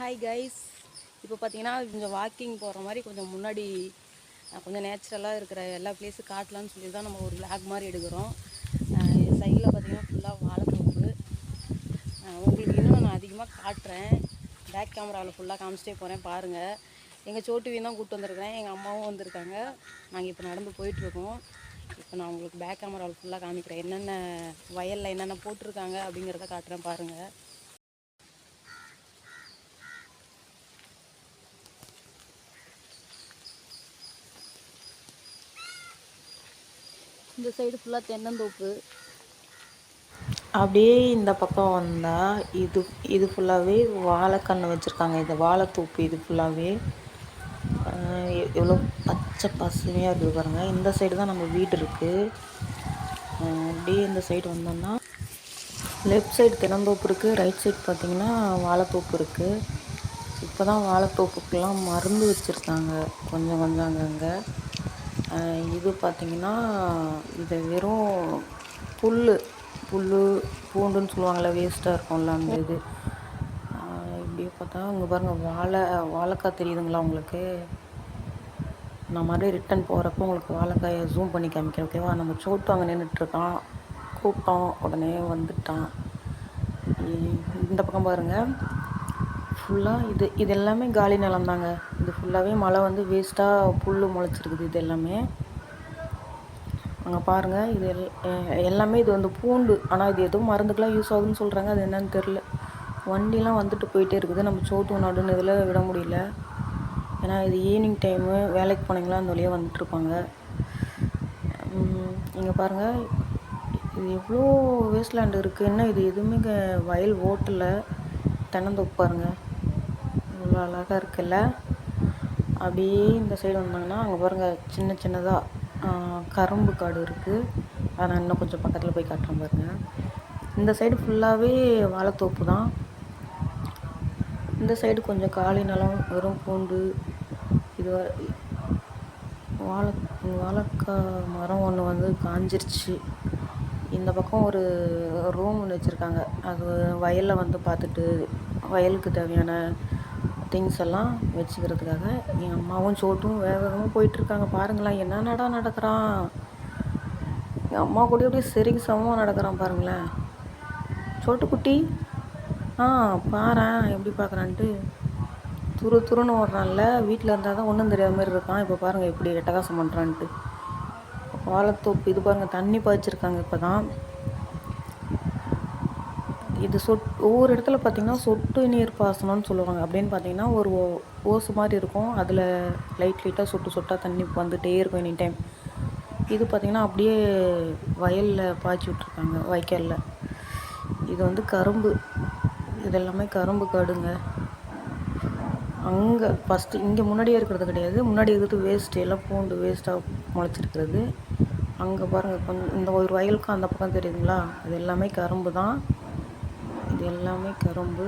Hi guys, இப்போ பார்த்தீங்கன்னா கொஞ்சம் வாக்கிங் போகிற மாதிரி கொஞ்சம் முன்னாடி கொஞ்சம் நேச்சுரலாக இருக்கிற எல்லா பிளேஸும் காட்டலான்னு சொல்லி தான் நம்ம ஒரு விளாக் மாதிரி எடுக்கிறோம். சைடில் பார்த்தீங்கன்னா ஃபுல்லாக வாழைத்தோப்பு. உங்களுக்கு இன்னும் நான் அதிகமாக காட்டுறேன். பேக் கேமராவில் ஃபுல்லாக காமிச்சிட்டே போகிறேன் பாருங்கள். எங்கள் சோட்டுவையும் தான் கூப்பிட்டு வந்திருக்கிறேன், எங்கள் அம்மாவும் வந்திருக்காங்க. நாங்கள் இப்போ நடந்து போயிட்டுருக்கோம். இப்போ நான் உங்களுக்கு பேக் கேமராவில் ஃபுல்லாக காமிக்கிறேன், என்னென்ன வயலில் என்னென்ன போட்டிருக்காங்க அப்படிங்கிறத காட்டுறேன் பாருங்கள். இந்த சைடு ஃபுல்லாக தென்னந்தோப்பு. அப்படியே இந்த பக்கம் வந்தால் இது ஃபுல்லாகவே வாழைக்கன்று வச்சுருக்காங்க. இந்த வாழைத்தோப்பு இது ஃபுல்லாகவே எவ்வளோ பச்சை பசுமையாக இருக்குது பாருங்கள். இந்த சைடு தான் நம்ம வீடு இருக்குது. அப்படியே இந்த சைடு வந்தோம்னா லெஃப்ட் சைடு தென்னந்தோப்பு இருக்குது, ரைட் சைடு பார்த்திங்கன்னா வாழைத்தோப்பு இருக்குது. இப்போ தான் வாழைத்தோப்புக்கெலாம் மருந்து வச்சுருக்காங்க கொஞ்சம் கொஞ்சம் அங்கங்கே. இது பார்த்திங்கன்னா இதை வெறும் புல் பூண்டுன்னு சொல்லுவாங்கள்ல, வேஸ்ட்டாக இருக்கும்ல அந்த இது. இப்படியே பார்த்தா இங்கே பாருங்கள் வாழைக்காய் தெரியுதுங்களா உங்களுக்கு? நான் மறுபடியும் ரிட்டன் போகிறப்போ உங்களுக்கு வாழைக்காயை ஜூம் பண்ணி காமிக்கிறேன், ஓகேவா? நம்ம சோட்டு அங்கே நின்றுட்டுருக்கான், கூப்பிட்டோம் உடனே வந்துட்டான். இந்த பக்கம் பாருங்கள், ஃபுல்லாக இது எல்லாமே காலி நிலம் தாங்க. இது ஃபுல்லாகவே மழை வந்து வேஸ்ட்டாக புல் முளைச்சிருக்குது இது எல்லாமே. அங்கே பாருங்கள், இது எல்லாமே இது வந்து பூண்டு. ஆனால் இது எதுவும் மருந்துக்கெலாம் யூஸ் ஆகுதுன்னு சொல்கிறாங்க, அது என்னன்னு தெரில. வண்டிலாம் வந்துட்டு போயிட்டே இருக்குது. நம்ம சோட்டு நடுன்னு இதில் விட முடியல, ஏன்னா இது ஈவினிங் டைமு, வேலைக்கு போனீங்களா அந்த வழியாக வந்துட்டுருப்பாங்க. இங்கே பாருங்கள், இது எவ்வளோ வேஸ்ட்லேண்ட் இருக்குது. என்ன இது எதுவுமே வயல் ஓட்டில் தென்னந்தோப்பு பாருங்கள், இவ்வளோ அழகாக இருக்குல்ல. அப்படியே இந்த சைடு வந்தாங்கன்னா அங்கே பாருங்கள் சின்ன சின்னதாக கரும்பு காடு இருக்குது. அதை நான் இன்னும் கொஞ்சம் பக்கத்தில் போய் காட்டுறேன் பாருங்கள். இந்த சைடு ஃபுல்லாகவே வாழைத்தோப்பு தான். இந்த சைடு கொஞ்சம் காலி நிலம், வெறும் பூண்டு. இது வாழைக்காய் மரம் ஒன்று வந்து காஞ்சிருச்சு. இந்த பக்கம் ஒரு ரூம் ஒன்று வச்சுருக்காங்க, அது வயலில் வந்து பார்த்துட்டு வயலுக்கு தேவையான திங்ஸ் எல்லாம் வச்சுக்கிறதுக்காக. என் அம்மாவும் சோட்டும் வேகமாக போயிட்டுருக்காங்க. பாருங்களேன் என்ன நடக்கிறான். என் அம்மா கூட அப்படியே சரிக்கு சமமாக நடக்கிறான் பாருங்களேன். சோட்டு குட்டி பாரேன் எப்படி பார்க்குறான்ட்டு துருன்னு ஓடுறான்ல. வீட்டில் இருந்தால் தான் ஒன்றும் தெரியாத மாதிரி இருக்கான். இப்போ பாருங்கள் எப்படி எட்டகாசம் பண்ணுறான்ட்டு. வாழைத்தோப்பு இது பாருங்கள், தண்ணி பாய்ச்சிருக்காங்க இப்போ தான். இது ஒவ்வொரு இடத்துல பார்த்திங்கன்னா சொட்டு நீர் பாசனம்னு சொல்லுவாங்க. அப்படின்னு பார்த்திங்கன்னா ஒரு ஓசு மாதிரி இருக்கும், அதில் லைட்டாக சொட்டாக தண்ணி வந்துகிட்டே இருக்கும் எனி டைம். இது பார்த்திங்கன்னா அப்படியே வயலில் பாய்ச்சி விட்ருக்காங்க, வைக்கலில். இது வந்து கரும்பு, இதெல்லாமே கரும்பு காடுங்க. அங்கே ஃபஸ்ட்டு இங்கே முன்னாடியே இருக்கிறது கிடையாது, முன்னாடி இருக்கிறது வேஸ்ட்டு, எல்லாம் பூண்டு வேஸ்ட்டாக முளைச்சிருக்கிறது. அங்கே பாருங்கள் கொஞ்சம் இந்த ஒரு வயலுக்கும் அந்த பக்கம் தெரியுதுங்களா, அது எல்லாமே கரும்பு தான். இது எல்லாமே கரும்பு.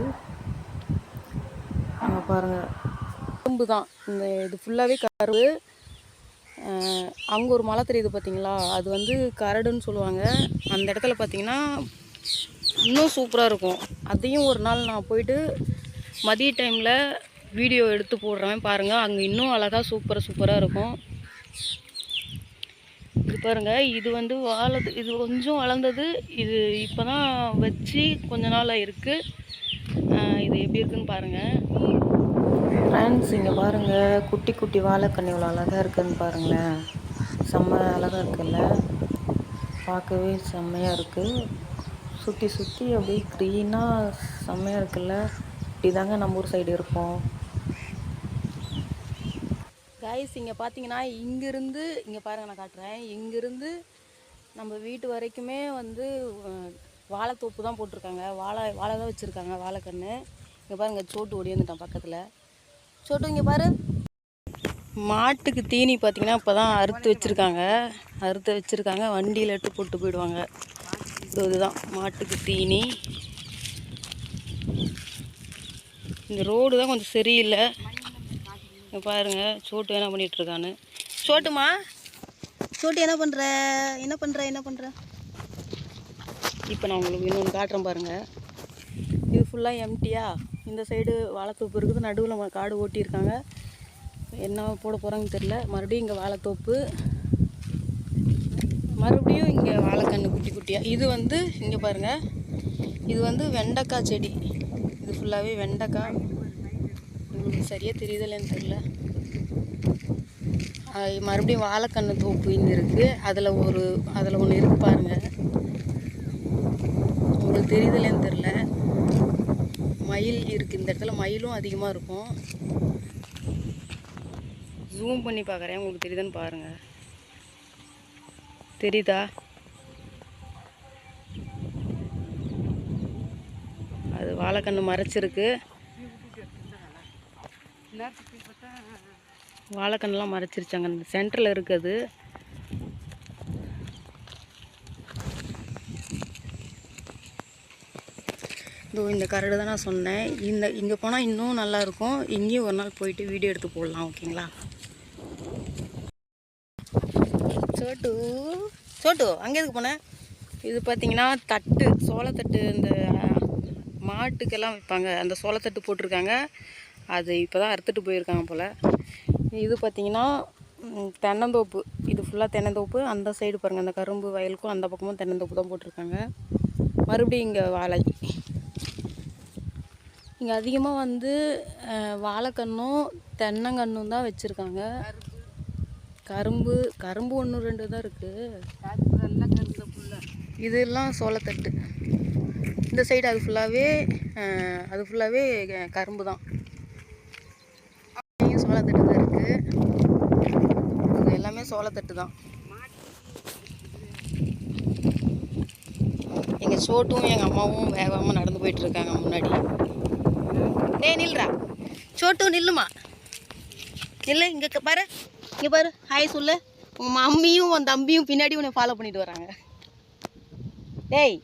அங்கே பாருங்கள் கரும்பு தான், இந்த இது ஃபுல்லாகவே கரும்பு. அங்கே ஒரு மலை தெரியுது பார்த்தீங்களா, அது வந்து கரடுன்னு சொல்லுவாங்க. அந்த இடத்துல பார்த்தீங்கன்னா இன்னும் சூப்பராக இருக்கும். அதையும் ஒரு நாள் நான் போயிட்டு மதிய டைமில் வீடியோ எடுத்து போடுறேன் பாருங்கள். அங்கே இன்னும் அழகாக சூப்பராக இருக்கும். இது பாருங்கள், இது வந்து இது கொஞ்சம் வளர்ந்தது. இது இப்போ தான் வச்சு கொஞ்ச நாள் இருக்குது. இது எப்படி இருக்குதுன்னு பாருங்கள் ஃப்ரெண்ட்ஸ். இங்கே பாருங்கள், குட்டி குட்டி வாழைக்கன்று இவ்வளோ அழகாக இருக்குதுன்னு பாருங்களேன். செம்ம அழகாக இருக்குல்ல, பார்க்கவே செம்மையாக இருக்குது. சுற்றி அப்படியே க்ரீனாக செம்மையாக இருக்குல்ல. இப்படி தாங்க நம்ம ஊர் சைடு இருக்கும். கைஸ், இங்கே பார்த்தீங்கன்னா இங்கேருந்து இங்கே பாருங்கள், நான் காட்டுறேன். இங்கேருந்து நம்ம வீட்டு வரைக்குமே வந்து வாழைத்தோப்பு தான் போட்டிருக்காங்க. வாழை தான் வச்சுருக்காங்க, வாழைக்கன்று. இங்கே பாருங்கள், சோட்டு ஓடி வந்துட்டான் பக்கத்தில். சோட்டு இங்கே பாரு. மாட்டுக்கு தீனி பார்த்தீங்கன்னா இப்போ தான் அறுத்து வச்சுருக்காங்க. வண்டியில் எடுத்து போட்டு போயிடுவாங்க. இதுதான் மாட்டுக்கு தீனி. இந்த ரோடு தான் கொஞ்சம் சரியில்லை. பாருங்க சோட்டு என்ன பண்ணிகிட்ருக்கான்னு. சோட்டு என்ன பண்ணுற? இப்போ நான் உங்களுக்கு இன்னொன்று காட்டுறேன் பாருங்கள். இது ஃபுல்லாக எம்டியா. இந்த சைடு வாழைத்தோப்பு இருக்குது, நடுவில் காடு ஓட்டியிருக்காங்க. என்ன போட போகிறாங்கன்னு தெரில. மறுபடியும் இங்கே வாழைத்தோப்பு, மறுபடியும் இங்கே வாழைக்கன்று குட்டி குட்டியாக. இது வந்து இங்கே பாருங்கள், இது வந்து வெண்டைக்காய் செடி. இது ஃபுல்லாகவே வெண்டைக்காய். உங்களுக்கு சரியாக தெரியுதில்லைன்னு தெரில. மறுபடியும் வாழைக்கன்று தோப்பு இங்கே இருக்குது. அதில் ஒன்று இருக்குது பாருங்கள், உங்களுக்கு தெரியுதில்லைன்னு தெரில. மயில் இருக்குது இந்த இடத்துல, மயிலும் அதிகமாக இருக்கும். ஜூம் பண்ணி பார்க்குறேன், உங்களுக்கு தெரியுதான்னு பாருங்கள். தெரியுதா? அது வாழைக்கன்று மறைச்சிருக்கு. வாழைக்கன்றுலாம் மறைச்சிருச்சாங்க. அந்த சென்டரில் இருக்குது. இந்த கரடு தான் நான் சொன்னேன். இங்கே போனால் இன்னும் நல்லாயிருக்கும். இங்கேயும் ஒரு நாள் போயிட்டு வீடியோ எடுத்து போடலாம். ஓகேங்களா? சோட்டு அங்கே எதுக்கு போனேன்? இது பார்த்தீங்கன்னா தட்டு, சோளத்தட்டு. இந்த மாட்டுக்கெல்லாம் வைப்பாங்க, அந்த சோளத்தட்டு போட்டிருக்காங்க. அது இப்போ தான் அறுத்துட்டு போயிருக்காங்க போல். இது பார்த்தீங்கன்னா தென்னந்தோப்பு. இது ஃபுல்லாக தென்னந்தோப்பு. அந்த சைடு பாருங்கள், அந்த கரும்பு வயலுக்கும் அந்த பக்கமும் தென்னந்தோப்பு தான் போட்டிருக்காங்க. மறுபடியும் இங்கே வாழை. இங்கே அதிகமாக வந்து வாழைக்கன்றும் தென்னங்கன்றும் தான் வச்சுருக்காங்க. கரும்பு 1 2 தான் இருக்குது. இதெல்லாம் சோளத்தட்டு. இந்த சைடு அது ஃபுல்லாகவே கரும்பு தான். சோளத்தட்டு தான் இருக்குது. இது எல்லாமே சோளத்தட்டு தான். எங்கள் சோட்டும் எங்கள் அம்மாவும் வேகமாக நடந்து போயிட்டுருக்காங்க முன்னாடி. நில்றா சோட்டு, நில்லுமா, நில்லு. இங்கே பாரு, இங்கே பாரு, ஹாய் சொல்லு. உங்கள் மம்மியும் உன் தம்பியும் பின்னாடி உன்னை ஃபாலோ பண்ணிட்டு வராங்க. டேய்,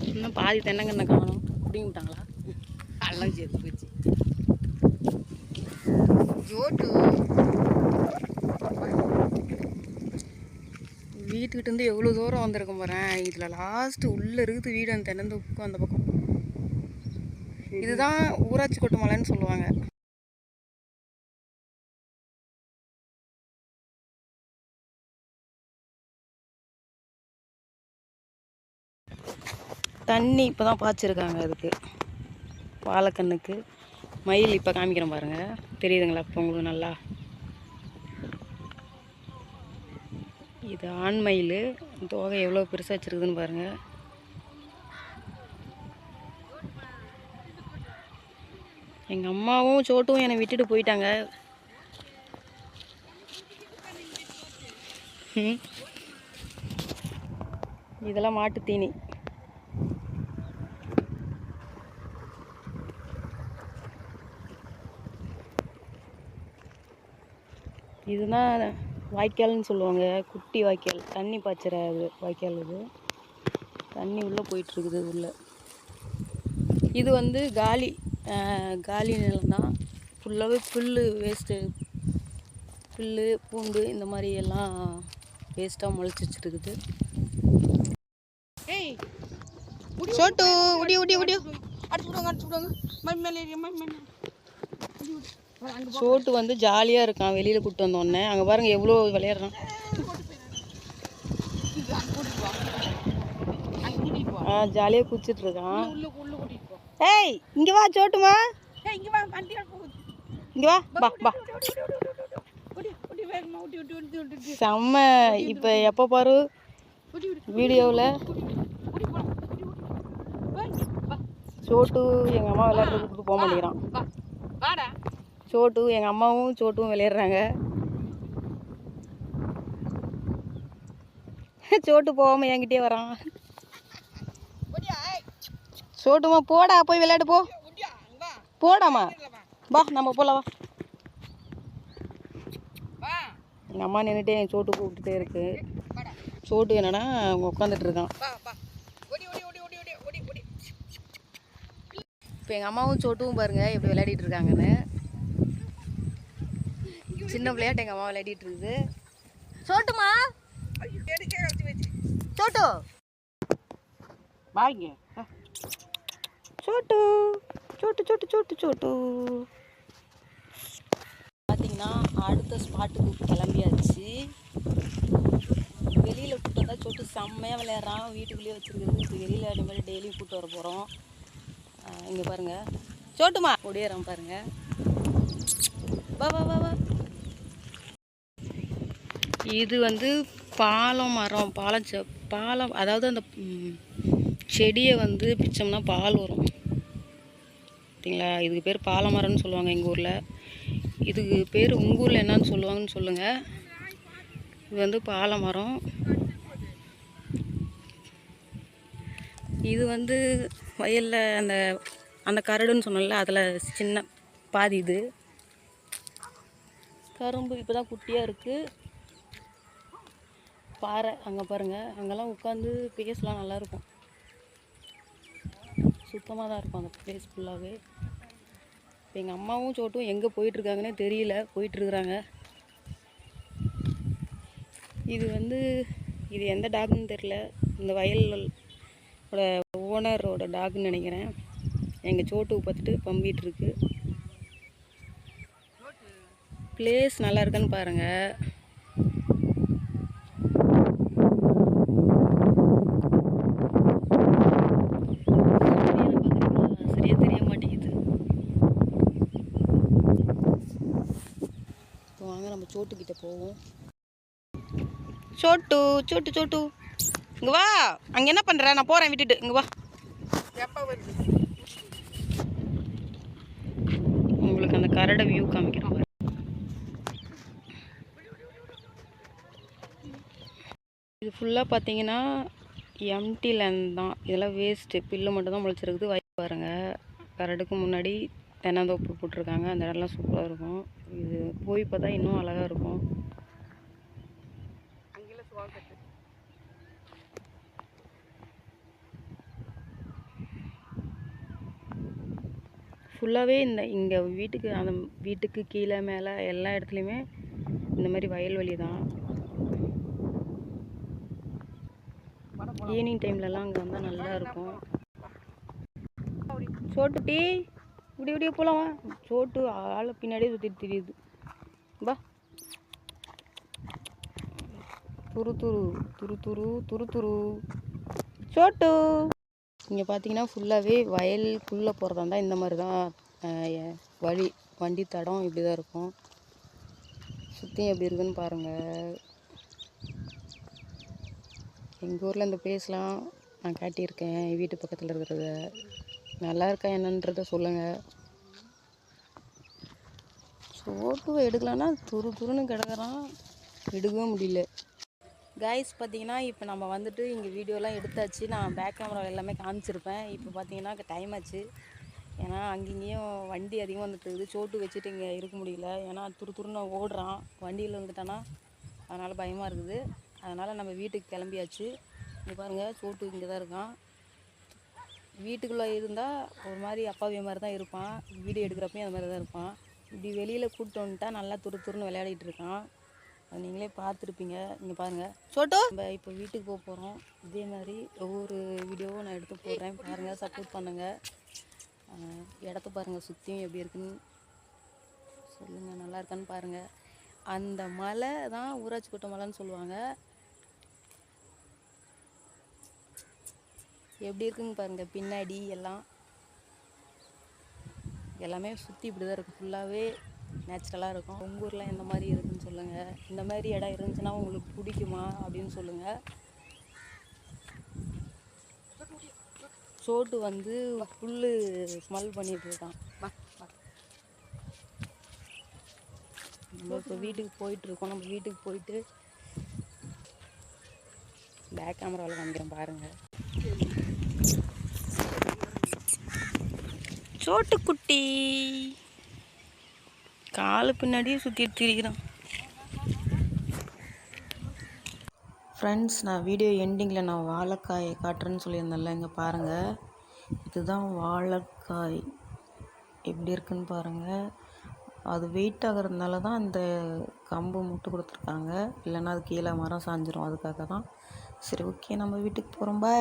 இன்னும் பாதி தென்னங்கண்ணை காணும். பிடிங்கிட்டாங்களா? எல்லாம் சேர்த்து போச்சு. ஜோட்டு வீட்டுக்கிட்டேருந்து எவ்வளோ தூரம் வந்திருக்கும் போகிறேன். இதில் லாஸ்ட்டு உள்ளே இருக்குது வீடு, அந்த தென்னந்தோப்புக்கும் அந்த பக்கம். இதுதான் ஊராட்சி கொட்டு மலைன்னு சொல்லுவாங்க. தண்ணி இப்போ தான் பாய்ச்சிருக்காங்க அதுக்கு, வாழைக்கண்ணுக்கு. மயில் இப்போ காமிக்கிறேன் பாருங்கள், தெரியுதுங்களா இப்போ உங்களுக்கு நல்லா? இது ஆண் மயில். தோகை எவ்வளோ பெருசாக வச்சுருக்குதுன்னு பாருங்கள். எங்கள் அம்மாவும் சோட்டும் என்னை விட்டுட்டு போயிட்டாங்க. இதெல்லாம் மாட்டு தீனி. இதுதான் வாய்க்கால்னு சொல்லுவாங்க, குட்டி வாய்க்கால், தண்ணி பாய்ச்சுற வாய்க்கால். இது தண்ணி உள்ளே போயிட்டுருக்குது உள்ளே. இது வந்து காலி நிலம் தான். ஃபுல்லாகவே புல் வேஸ்ட்டு, புல் பூண்டு இந்த மாதிரி எல்லாம் வேஸ்ட்டாக முளைச்சி வச்சுருக்குது. ஏய் சோட்டு, உடி அடிச்சு விடுவாங்க. சோட்டு வந்து ஜாலியாக இருக்கான், வெளியில் கூப்பிட்டு வந்தோடனே. அங்கே பாருங்கள் எவ்வளோ விளையாடுறான். ஜாலியாக குச்சிட்டு இருக்கான். ஏய் இங்கே வா சோட்டுமா, இங்கே வா. செம்ம. இப்போ எப்போ பாரு வீடியோவில் சோட்டு எங்கள் அம்மா விளையாடுறதுக்கு போக மாட்டேங்கிறான். சோட்டு எங்கள் அம்மாவும் சோட்டும் விளையாடுறாங்க. சோட்டு போகாமல் என்கிட்டே வரான். சோட்டுமா போடா, போய் விளையாடு போ. போடாமா, வா நம்ம போகலாம் வா. எங்கள் அம்மா நின்றுட்டே என் சோட்டு கூப்பிட்டுட்டே இருக்கு. சோட்டு என்னன்னா அவங்க உட்காந்துட்டு இருக்கான். இப்போ எங்கள் அம்மாவும் சோட்டுவும் பாருங்கள் எப்படி விளையாடிட்டு இருக்காங்கன்னு. சின்ன விளையாட்டு எங்கள் அம்மா விளையாடிட்டு இருக்குது. சோட்டுமா, சோட்டு வாங்க. சோட்டு சோட்டு சோட்டு சோட்டு சோட்டு. பார்த்தீங்கன்னா அடுத்த ஸ்பாட்டுக்கு கிளம்பியாச்சு. வெளியில் கூப்பிட்டு வந்தால் சோட்டு செம்மையாக விளையாடுறான். வீட்டுக்குள்ளேயே வச்சுருக்குது. இப்போ வெளியில் அதே மாதிரி டெய்லியும் கூப்பிட்டு வர போகிறோம். இங்கே பாருங்கள் சோட்டுமா ஒடியாரான் பாருங்கள். வா வா வா வா. இது வந்து பாலம் மரம், பாலம், அதாவது அந்த செடியை வந்து பிச்சோம்னா பால் வரும் பார்த்தீங்களா. இதுக்கு பேர் பாலமரம்னு சொல்லுவாங்க எங்கள் ஊரில். இதுக்கு பேர் உங்கள் ஊரில் என்னன்னு சொல்லுவாங்கன்னு சொல்லுங்கள். இது வந்து பாலமரம். இது வந்து வயலில் அந்த அந்த கரடுன்னு சொன்னல, அதில் சின்ன பாதி இது கரும்பு. இப்போ தான் குட்டியாக இருக்குது. பாறை அங்கே பாருங்கள், அங்கெல்லாம் உட்காந்து பேசலாம், நல்லாயிருக்கும். சுத்தமாக தான் இருக்கும் அந்த பிளேஸ் ஃபுல்லாகவே. இப்போ எங்கள் அம்மாவும் சோட்டும் எங்கே போயிட்டுருக்காங்கன்னே தெரியல, போயிட்டுருக்குறாங்க. இது வந்து இது எந்த டாக்னு தெரில. இந்த வயலோட ஓனரோட டாக்னு நினைக்கிறேன். எங்கள் சோட்டுவை பார்த்துட்டு பம்பிகிட்ருக்கு. பிளேஸ் நல்லா இருக்குன்னு பாருங்கள். சரியா தெரிய மாட்டேங்குது. இப்போ வாங்க நம்ம சோட்டுக்கிட்ட போவோம். சோட்டு சோட்டு சோட்டு இங்கே வா. அங்கே என்ன பண்ணுற? நான் போகிறேன் விட்டுட்டு. இங்கே வா. உங்களுக்கு அந்த கரடை வியூ காமிக்கிறேன் பாரு. இது ஃபுல்லாக பார்த்தீங்கன்னா எம்டி லேண்ட் தான். இதெல்லாம் வேஸ்ட்டு, பில்லு மட்டும் தான் முளைச்சிருக்குது. வயல் பாருங்கள். கரடுக்கு முன்னாடி தென்னந்தோப்பு போட்டிருக்காங்க. அந்த இடம்லாம் சூப்பராக இருக்கும். இது போய் பார்த்தா இன்னும் அழகாக இருக்கும். ஃபுல்லாகவே இங்கே அந்த வீட்டுக்கு கீழே மேலே எல்லா இடத்துலையுமே இந்த மாதிரி வயல்வெளி தான். ஈவினிங் டைம்லலாம் அங்கே வந்தால் நல்லா இருக்கும். சோட்டு டீ இப்படி இப்படியே போகலாம். சோட்டு ஆளை பின்னாடியே சுற்றிட்டு தெரியுது. வா. துரு துரு துரு துரு துரு துரு சோட்டு. இங்கே பார்த்தீங்கன்னா ஃபுல்லாகவே வயலுக்குள்ளே போகிறதா இருந்தால் இந்த மாதிரி தான் வண்டி தடம் இப்படி தான் இருக்கும். சுற்றியும் எப்படி இருக்குன்னு பாருங்கள். எங்கள் ஊரில் இந்த பிளேஸ்லாம் நான் காட்டியிருக்கேன். வீட்டு பக்கத்தில் இருக்கிறத நல்லா இருக்கா என்னன்றதை சொல்லுங்கள். சோட்டுவை எடுக்கலான்னா துரு துருன்னு கிடக்குறான், எடுக்கவே முடியல. கைஸ் பார்த்தீங்கன்னா இப்போ நம்ம வந்துட்டு இங்கே வீடியோலாம் எடுத்தாச்சு. நான் பேக் கேமரா எல்லாமே காமிச்சிருப்பேன். இப்போ பார்த்தீங்கன்னா டைம் ஆச்சு. ஏன்னா அங்கேயும் வண்டி அதிகமாக வந்துட்டு இருக்குது. சோட்டு வச்சுட்டு இங்கே இருக்க முடியல. ஏன்னா துரு துருன்னு ஓடுறான். வண்டியில் வந்துட்டானா அதனால் பயமாக இருக்குது. அதனால் நம்ம வீட்டுக்கு கிளம்பியாச்சு. இங்கே பாருங்கள், சோட்டு இங்கே தான் இருக்கான். வீட்டுக்குள்ளே இருந்தால் ஒரு மாதிரி அப்பாவிய மாதிரி தான் இருப்பான். வீடியோ எடுக்கிறப்பையும் அது மாதிரி தான் இருப்பான். இப்படி வெளியில் கூப்பிட்டு வந்துட்டா நல்லா துரு துருன்னு விளையாடிட்டு இருக்கான். அது நீங்களே பார்த்துருப்பீங்க. இங்கே பாருங்கள் சோட்டு. நம்ம இப்போ வீட்டுக்கு போக போகிறோம். இதே மாதிரி ஒவ்வொரு வீடியோவும் நான் எடுத்து போடுறேன். பாருங்கள், சப்போர்ட் பண்ணுங்கள். இடத்த பாருங்கள், சுற்றியும் எப்படி இருக்குன்னு சொல்லுங்கள். நல்லா இருக்கான்னு பாருங்கள். அந்த மலை தான் ஊராட்சி கோட்டை மலைன்னு சொல்லுவாங்க. எப்படி இருக்குன்னு பாருங்கள். பின்னாடி எல்லாமே சுற்றி இப்படி தான் இருக்கும். ஃபுல்லாகவே நேச்சுரலாக இருக்கும். உங்கள் ஊரில் எந்த மாதிரி இருக்குதுன்னு சொல்லுங்கள். இந்த மாதிரி இடம் இருந்துச்சுன்னா உங்களுக்கு பிடிக்குமா அப்படின்னு சொல்லுங்கள். சோட்டு வந்து புல் ஸ்மெல் பண்ணிட்டு இருக்கான். நம்ம இப்போ வீட்டுக்கு போயிட்டுருக்கோம். நம்ம வீட்டுக்கு போயிட்டு பேக் கேமராவில் காமிக்கிறேன் பாருங்கள். சோட்டு குட்டி காலு பின்னாடியே சுற்றிட்டு திரிக்கிறான். ஃப்ரெண்ட்ஸ், நான் வீடியோ எண்டிங்கில் நான் வாழைக்காயை காட்டுறேன்னு சொல்லியிருந்தேன்ல. இங்கே பாருங்கள், இதுதான் வாழைக்காய். எப்படி இருக்குன்னு பாருங்கள். அது வெயிட் ஆகிறதுனால தான் இந்த கம்பு முட்டு கொடுத்துருக்காங்க. இல்லைன்னா அது கீழே மரம் சாஞ்சிரும். அதுக்காக தான். சரி, ஓகே, நம்ம வீட்டுக்கு போகிறோம். பாய்.